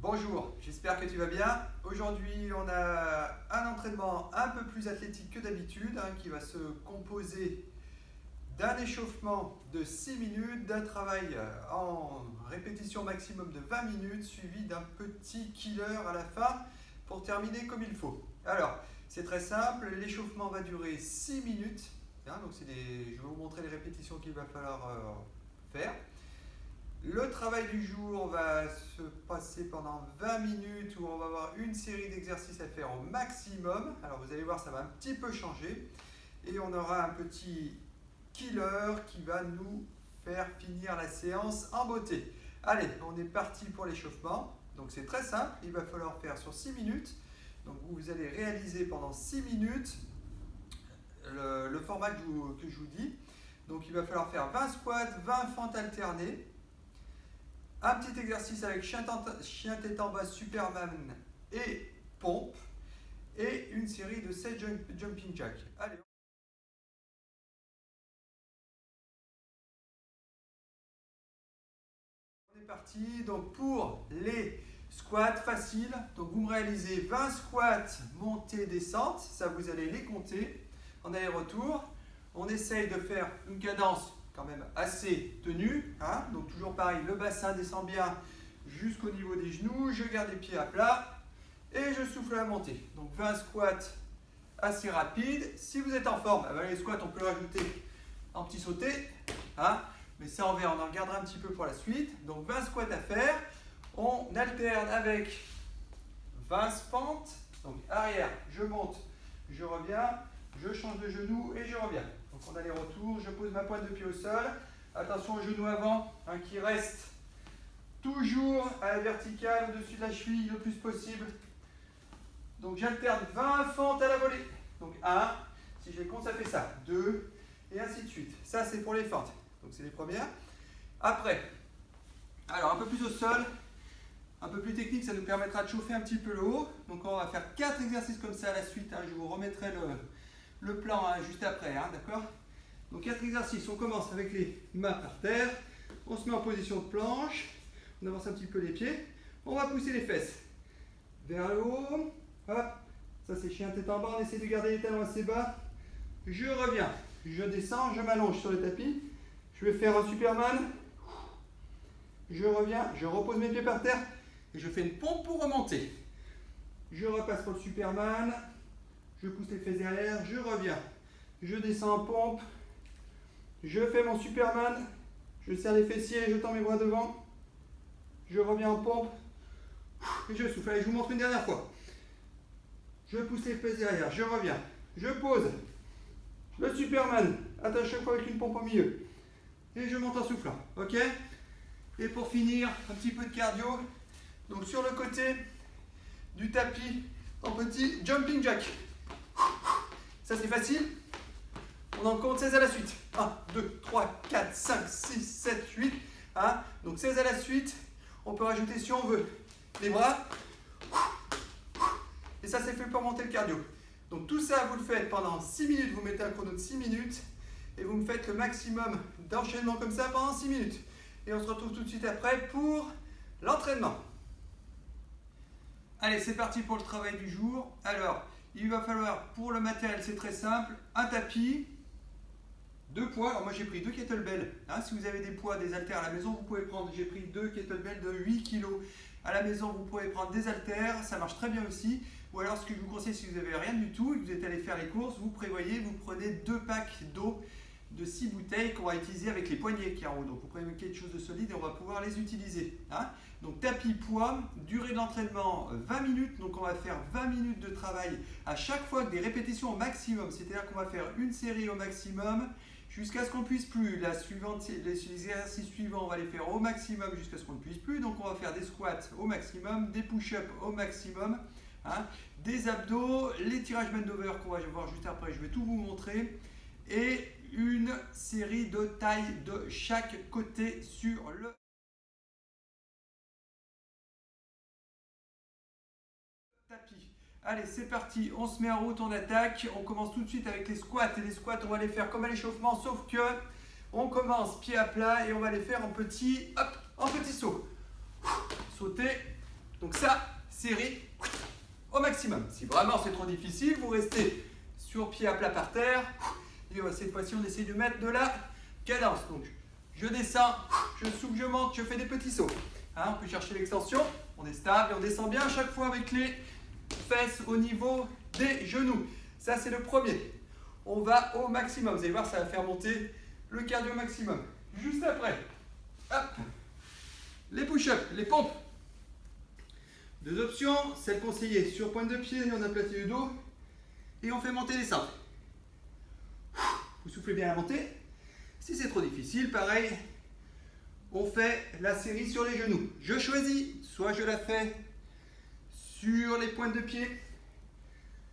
Bonjour, j'espère que tu vas bien. Aujourd'hui, on a un entraînement un peu plus athlétique que d'habitude qui va se composer d'un échauffement de 6 minutes, d'un travail en répétition maximum de 20 minutes suivi d'un petit killer à la fin pour terminer comme il faut. Alors, c'est très simple, l'échauffement va durer 6 minutes. Donc je vais vous montrer les répétitions qu'il va falloir faire. Le travail du jour va se passer pendant 20 minutes où on va avoir une série d'exercices à faire au maximum. Alors vous allez voir, ça va un petit peu changer. Et on aura un petit killer qui va nous faire finir la séance en beauté. Allez, on est parti pour l'échauffement. Donc c'est très simple, il va falloir faire sur 6 minutes. Donc vous allez réaliser pendant 6 minutes le format que je vous dis. Donc il va falloir faire 20 squats, 20 fentes alternées. Un petit exercice avec chien tête en bas, Superman et pompe. Et une série de 7 jumping jacks. Allez. On est parti. Donc pour les squats faciles, donc vous me réalisez 20 squats, montée, descente. Ça, vous allez les compter en aller-retour. On essaye de faire une cadence quand même assez tenue. Donc toujours pareil, le bassin descend bien jusqu'au niveau des genoux. Je garde les pieds à plat et je souffle à la montée. Donc 20 squats assez rapides. Si vous êtes en forme, les squats, on peut rajouter en petit sauté. Mais ça, on en regardera un petit peu pour la suite. Donc 20 squats à faire. On alterne avec 20 fentes. Donc arrière, je monte, je reviens, je change de genou et je reviens. Donc on a les retours, je pose ma pointe de pied au sol. Attention au genou avant qui reste toujours à la verticale au-dessus de la cheville le plus possible. Donc j'alterne 20 fentes à la volée. Donc 1, si je les compte, ça fait ça. 2, et ainsi de suite. Ça, c'est pour les fentes. Donc c'est les premières. Après, alors un peu plus au sol, un peu plus technique, ça nous permettra de chauffer un petit peu le haut. Donc on va faire 4 exercices comme ça à la suite. Je vous remettrai le plan juste après, d'accord? Donc 4 exercices, on commence avec les mains par terre, on se met en position de planche, on avance un petit peu les pieds, on va pousser les fesses vers le haut, hop, ça c'est chien tête en bas, on essaie de garder les talons assez bas, je reviens, je descends, je m'allonge sur le tapis, je vais faire un Superman, je reviens, je repose mes pieds par terre et je fais une pompe pour remonter. Je repasse pour le Superman, je pousse les fesses derrière, je reviens, je descends en pompe, je fais mon Superman, je serre les fessiers, je tends mes bras devant, je reviens en pompe et je souffle. Allez, je vous montre une dernière fois. Je pousse les fesses derrière, je reviens, je pose le Superman, attache chaque fois avec une pompe au milieu et je monte en soufflant. Ok? Et pour finir, un petit peu de cardio. Donc sur le côté du tapis, en petit jumping jack. Ça c'est facile. On en compte 16 à la suite. 1, 2, 3, 4, 5, 6, 7, 8. Donc 16 à la suite. On peut rajouter si on veut les bras. Et ça c'est fait pour monter le cardio. Donc tout ça vous le faites pendant 6 minutes. Vous mettez un chrono de 6 minutes. Et vous me faites le maximum d'enchaînement comme ça pendant 6 minutes. Et on se retrouve tout de suite après pour l'entraînement. Allez, c'est parti pour le travail du jour. Alors, il va falloir, pour le matériel, c'est très simple, un tapis, 2 poids. Alors moi j'ai pris 2 kettlebells. Si vous avez des poids, des haltères à la maison, vous pouvez prendre. J'ai pris 2 kettlebells de 8 kg. À la maison, vous pouvez prendre des haltères, ça marche très bien aussi. Ou alors ce que je vous conseille, si vous n'avez rien du tout et que vous êtes allé faire les courses, vous prenez 2 packs d'eau de 6 bouteilles qu'on va utiliser avec les poignées qui sont en haut. Donc vous prenez quelque chose de solide et on va pouvoir les utiliser. Donc tapis, poids, durée de l'entraînement 20 minutes. Donc on va faire 20 minutes de travail à chaque fois avec des répétitions au maximum. C'est-à-dire qu'on va faire une série au maximum jusqu'à ce qu'on ne puisse plus. Les exercices suivants, on va les faire au maximum jusqu'à ce qu'on ne puisse plus. Donc on va faire des squats au maximum, des push-ups au maximum, des abdos, les tirages bend-over qu'on va voir juste après, je vais tout vous montrer. Et une série de tailles de chaque côté sur le tapis. Allez, c'est parti, on se met en route, on attaque. On commence tout de suite avec les squats. Et les squats, on va les faire comme à l'échauffement, sauf que on commence pied à plat et on va les faire en petit saut. Sauter, Donc ça, série au maximum. Si vraiment c'est trop difficile, vous restez sur pied à plat par terre. Et cette fois-ci, on essaie de mettre de la cadence. Donc, je descends, je souffle, je monte, je fais des petits sauts. Hein, on peut chercher l'extension. On est stable et on descend bien à chaque fois avec les fesses au niveau des genoux. Ça, c'est le premier. On va au maximum. Vous allez voir, ça va faire monter le cardio maximum. Juste après, hop, les push-ups, les pompes. Deux options, celle conseillée sur pointe de pied, on aplatit le dos et on fait monter les seins. Vous soufflez bien à la montée. Si c'est trop difficile, pareil, on fait la série sur les genoux. Je choisis, soit je la fais sur les pointes de pied,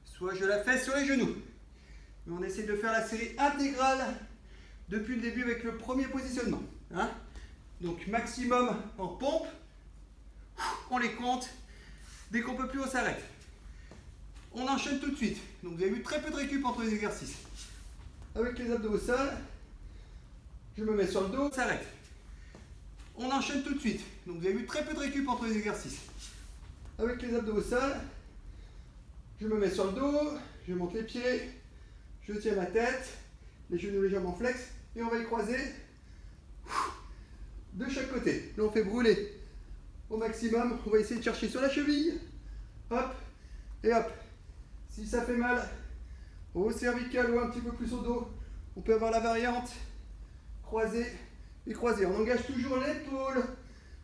soit je la fais sur les genoux. Mais on essaie de faire la série intégrale depuis le début avec le premier positionnement. Hein? Donc maximum en pompe, on les compte. Dès qu'on peut plus, on s'arrête. On enchaîne tout de suite. Donc vous avez vu très peu de récup entre les exercices. Avec les abdos au sol, je me mets sur le dos, on s'arrête. On enchaîne tout de suite. Donc vous avez vu très peu de récup entre les exercices. Avec les abdos au sol, je me mets sur le dos, je monte les pieds, je tiens ma tête, les genoux légèrement flex et on va les croiser de chaque côté. Là on fait brûler au maximum. On va essayer de chercher sur la cheville. Hop et hop. Si ça fait mal au cervical ou un petit peu plus au dos, on peut avoir la variante croiser et croiser. On engage toujours l'épaule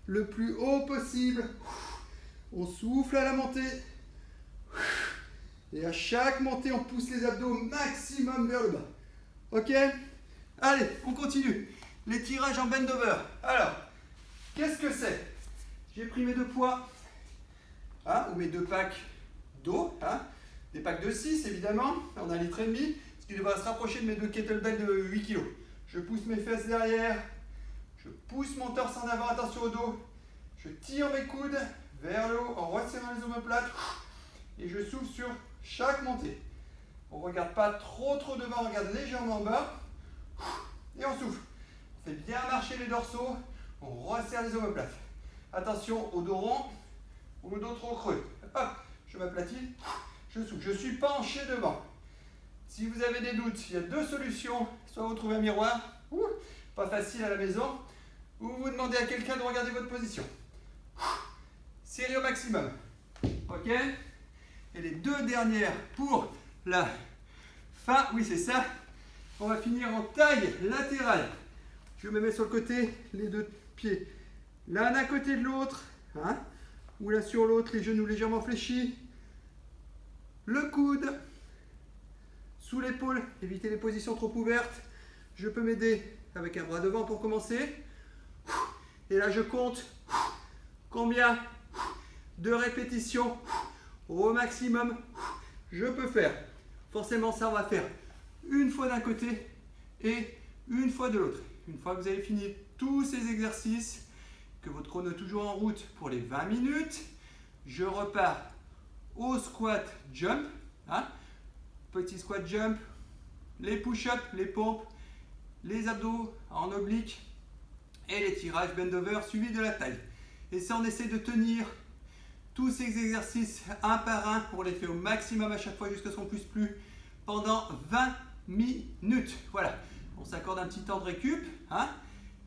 le plus haut possible. On souffle à la montée. Et à chaque montée, on pousse les abdos au maximum vers le bas. Ok? Allez, on continue. Les tirages en bend over. Alors, qu'est-ce que c'est? J'ai pris mes deux poids, hein, ou mes deux packs d'eau, hein, des packs de 6 évidemment, on a 1,5 litre, ce qui devrait se rapprocher de mes deux kettlebells de 8 kg. Je pousse mes fesses derrière, je pousse mon torse en avant, attention au dos, je tire mes coudes vers le haut en resserrant les omoplates et je souffle sur chaque montée. On ne regarde pas trop devant, on regarde légèrement en bas et on souffle. On fait bien marcher les dorsaux, on resserre les omoplates. Attention au dos rond ou au dos trop creux. Hop, je m'aplatis, je souffle. Je suis penché devant. Si vous avez des doutes, il y a deux solutions. Soit vous trouvez un miroir, pas facile à la maison, ou vous demandez à quelqu'un de regarder votre position. Série au maximum. Ok? Et les deux dernières pour la fin. Oui, c'est ça. On va finir en taille latérale. Je me mets sur le côté, les deux pieds l'un à côté de l'autre, hein, ou l'un sur l'autre, les genoux légèrement fléchis. Le coude sous l'épaule, évitez les positions trop ouvertes. Je peux m'aider avec un bras devant pour commencer. Et là, je compte combien de répétitions au maximum je peux faire. Forcément, ça, on va faire une fois d'un côté et une fois de l'autre. Une fois que vous avez fini tous ces exercices, que votre chrono est toujours en route pour les 20 minutes, je repars au squat jump. Hein, petit squat jump, les push-ups, les pompes, les abdos en oblique et les tirages bend over suivis de la taille. Et ça, on essaie de tenir tous ces exercices un par un. On les fait au maximum à chaque fois jusqu'à ce qu'on puisse plus pendant 20 minutes. Voilà, on s'accorde un petit temps de récup. Hein,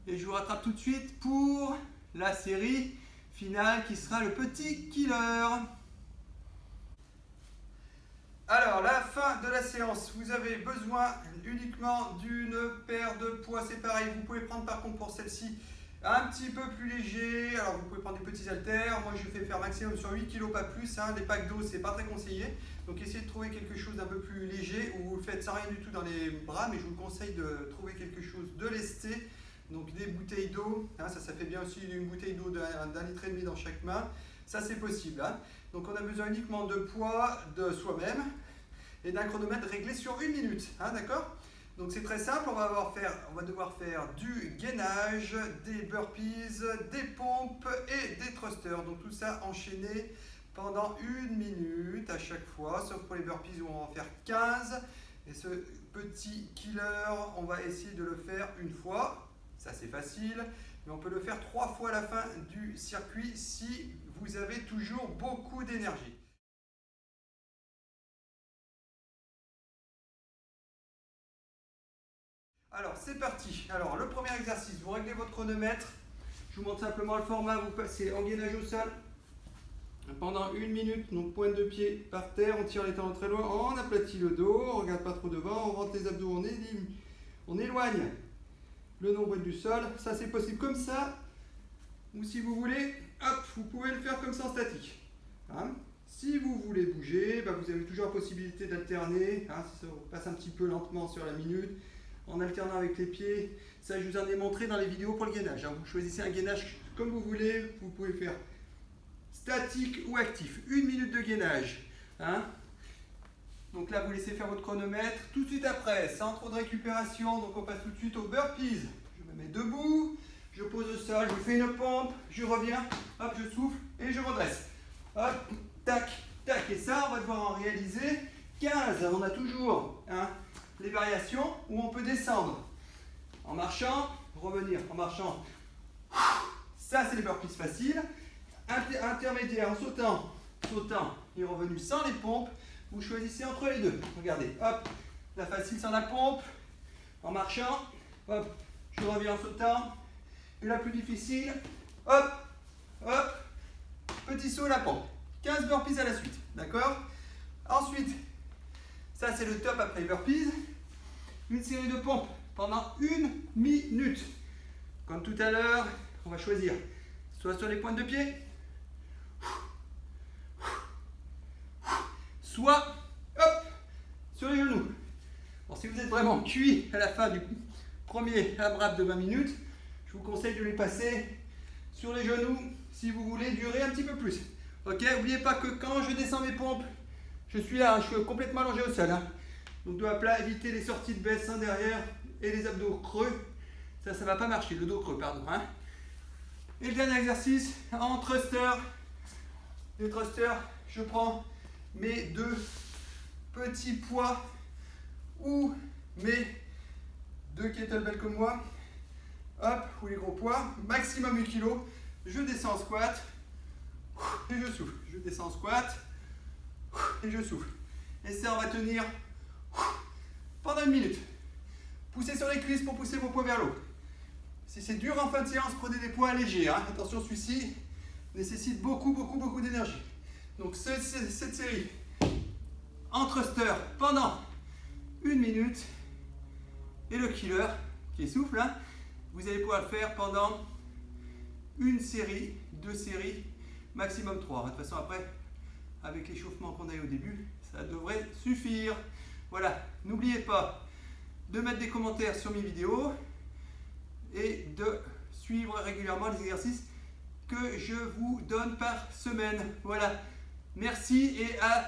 et je vous rattrape tout de suite pour la série finale qui sera le petit killer. Alors, la fin de la séance, vous avez besoin uniquement d'une paire de poids, c'est pareil. Vous pouvez prendre par contre pour celle-ci un petit peu plus léger. Alors, vous pouvez prendre des petits haltères. Moi, je fais faire maximum sur 8 kg, pas plus. Hein. Les packs d'eau, c'est pas très conseillé. Donc, essayez de trouver quelque chose d'un peu plus léger ou vous le faites sans rien du tout dans les bras. Mais je vous conseille de trouver quelque chose de lesté. Donc, des bouteilles d'eau. Hein, ça fait bien aussi une bouteille d'eau d'1,5 litre dans chaque main. Ça, c'est possible. Hein. Donc, on a besoin uniquement de poids de soi-même et d'un chronomètre réglé sur 1 minute. Hein, d'accord ? Donc, c'est très simple. On va devoir faire du gainage, des burpees, des pompes et des thrusters. Donc, tout ça enchaîné pendant 1 minute à chaque fois, sauf pour les burpees où on va en faire 15. Et ce petit killer, on va essayer de le faire une fois. Ça, c'est facile. Mais on peut le faire 3 fois à la fin du circuit si vous avez toujours beaucoup d'énergie. Alors, c'est parti. Alors, le premier exercice, vous réglez votre chronomètre. Je vous montre simplement le format. Vous passez en gainage au sol pendant 1 minute. Donc, pointe de pied par terre. On tire les talons très loin. On aplatit le dos. On ne regarde pas trop devant. On rentre les abdos. On éloigne le nombril du sol. Ça, c'est possible comme ça. Ou si vous voulez, hop, vous pouvez le faire comme ça en statique. Hein? Si vous voulez bouger, vous avez toujours la possibilité d'alterner. Hein? Ça passe un petit peu lentement sur la minute. En alternant avec les pieds, ça je vous en ai montré dans les vidéos pour le gainage. Hein. Vous choisissez un gainage comme vous voulez, vous pouvez faire statique ou actif. 1 minute de gainage. Hein. Donc là vous laissez faire votre chronomètre. Tout de suite après, sans trop de récupération, donc on passe tout de suite aux burpees. Je me mets debout, je pose le sol, je fais une pompe, je reviens, hop, je souffle et je redresse. Hop, tac, tac. Et ça, on va devoir en réaliser 15. On a toujours les variations où on peut descendre en marchant, revenir en marchant. Ça, c'est les burpees faciles. Intermédiaire en sautant et revenu sans les pompes. Vous choisissez entre les deux. Regardez, hop, la facile sans la pompe, en marchant, hop, je reviens en sautant. Et la plus difficile, hop, hop, petit saut, la pompe. 15 burpees à la suite, d'accord? Ensuite, ça c'est le top après les burpees. Une série de pompes pendant 1 minute. Comme tout à l'heure, on va choisir soit sur les pointes de pied, soit hop, sur les genoux. Bon, si vous êtes vraiment cuit à la fin du premier AMRAP de 20 minutes, je vous conseille de les passer sur les genoux si vous voulez durer un petit peu plus. Ok, n'oubliez pas que quand je descends mes pompes, je suis là, je suis complètement allongé au sol. Donc dos à plat, évitez les sorties de baisse derrière et les abdos creux. Ça ne va pas marcher, le dos creux, pardon. Et le dernier exercice, en thruster. Les thrusters, je prends mes 2 petits poids ou mes 2 kettlebells comme moi. Hop, ou les gros poids, maximum 8 kg. Je descends en squat et je souffle. Je descends en squat et je souffle. Et ça, on va tenir pendant 1 minute. Poussez sur les cuisses pour pousser vos poids vers l'eau. Si c'est dur en fin de séance, prenez des poids légers. Attention, celui-ci nécessite beaucoup d'énergie. Donc cette série en thruster pendant 1 minute. Et le killer qui souffle, vous allez pouvoir le faire pendant 1 série, 2 séries, maximum 3. De toute façon après, avec l'échauffement qu'on a eu au début, ça devrait suffire. Voilà, n'oubliez pas de mettre des commentaires sur mes vidéos et de suivre régulièrement les exercices que je vous donne par semaine. Voilà, merci et à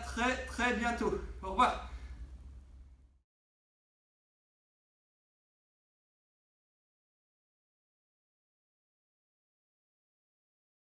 très bientôt. Au revoir.